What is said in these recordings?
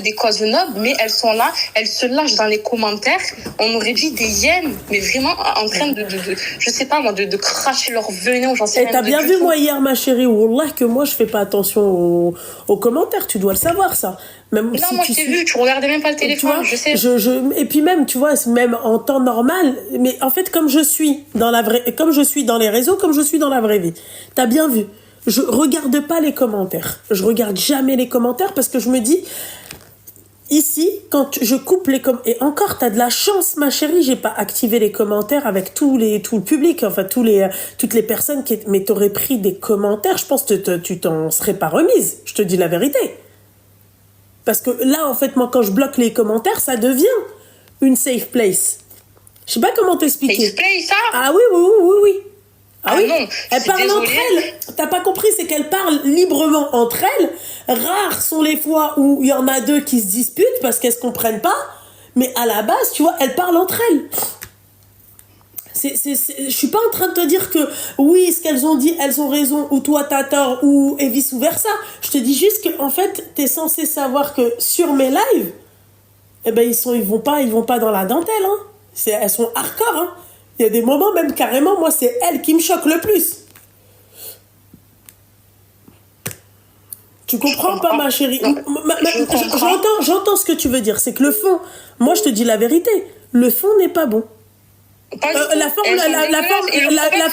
des causes nobles, mais elles sont là, elles se lâchent dans les commentaires. On aurait dit des hyènes, mais vraiment en train de je sais pas moi, de cracher leur venin, j'en sais rien. Et t'as bien vu, moi, hier, ma chérie, wallah, que moi, je fais pas attention aux commentaires, tu dois le savoir, ça. Même non, si moi, je t'ai vu, tu regardais même pas le téléphone, vois, je sais. Et puis même, tu vois, même en temps normal, mais en fait, comme je suis dans les réseaux, comme je suis dans la vraie vie. T'as bien vu. Je regarde pas les commentaires. Je regarde jamais les commentaires parce que je me dis, ici, quand je coupe les commentaires, et encore, t'as de la chance, ma chérie, j'ai pas activé les commentaires avec tout le public, enfin, toutes les personnes mais t'aurais pris des commentaires, je pense que tu t'en serais pas remise, je te dis la vérité. Parce que là, en fait, moi, quand je bloque les commentaires, ça devient une safe place. Je sais pas comment t'expliquer. Safe place, ça? Ah oui. Ah oui, non, elles parlent entre elles. T'as pas compris, c'est qu'elles parlent librement entre elles. Rares sont les fois où il y en a deux qui se disputent parce qu'elles se comprennent pas. Mais à la base, tu vois, elles parlent entre elles. Je suis pas en train de te dire que oui, ce qu'elles ont dit, elles ont raison, ou toi t'as tort, et vice versa. Je te dis juste que en fait, t'es censé savoir que sur mes lives, eh ben ils vont pas dans la dentelle, hein. Elles sont hardcore, hein. Il y a des moments, même carrément, moi, c'est elle qui me choque le plus. Tu comprends pas, ma chérie? J'entends ce que tu veux dire. C'est que le fond, moi, je te dis la vérité, le fond n'est pas bon. La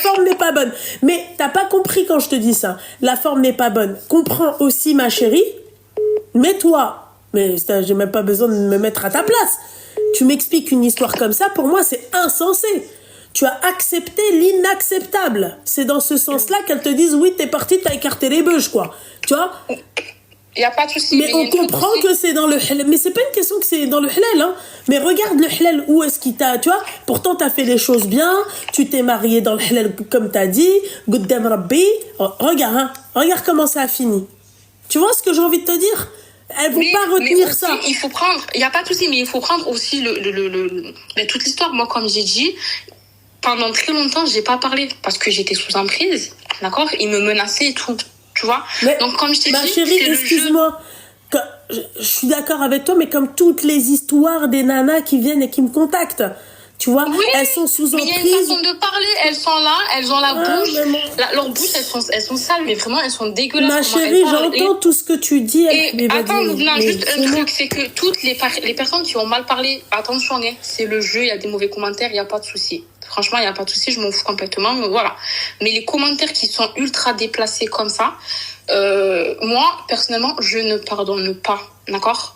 forme n'est pas bonne. Mais t'as pas compris quand je te dis ça. La forme n'est pas bonne. Comprends aussi, ma chérie, mets-toi. Mais j'ai même pas besoin de me mettre à ta place. Tu m'expliques une histoire comme ça, pour moi, c'est insensé. Tu as accepté l'inacceptable. C'est dans ce sens-là qu'elles te disent oui, t'es parti, t'as écarté les beuges, quoi. Tu vois? Il n'y a pas de souci. Mais on comprend que c'est dans le halal. Mais c'est pas une question que c'est dans le halal, hein. Mais regarde le halal, où est-ce qu'il t'a, tu vois? Pourtant, t'as fait les choses bien. Tu t'es marié dans le halal, comme t'as dit. Goddam Rabbi. Regarde, hein. Regarde comment ça a fini. Tu vois ce que j'ai envie de te dire? Elles vont pas retenir aussi, ça. Il faut prendre, il n'y a pas de souci, mais il faut prendre aussi toute l'histoire. Moi, comme j'ai dit, pendant très longtemps, j'ai pas parlé parce que j'étais sous emprise, d'accord? Ils me menaçaient et tout, tu vois? Mais donc, comme je t'ai dit, ma chérie, excuse-moi. Je suis d'accord avec toi, mais comme toutes les histoires des nanas qui viennent et qui me contactent. Tu vois, oui, elles sont sous emprise. Mais il y a une façon de parler, elles sont là, elles ont la bouche. Leur bouche, elles sont sales, mais vraiment, elles sont dégueulasses. Ma chérie, j'entends tout ce que tu dis. Et attends, juste un truc, c'est que toutes les personnes qui ont mal parlé, attention, hein, c'est le jeu, il y a des mauvais commentaires, il n'y a pas de souci. Franchement, il n'y a pas de souci, je m'en fous complètement, mais voilà. Mais les commentaires qui sont ultra déplacés comme ça, moi, personnellement, je ne pardonne pas, d'accord?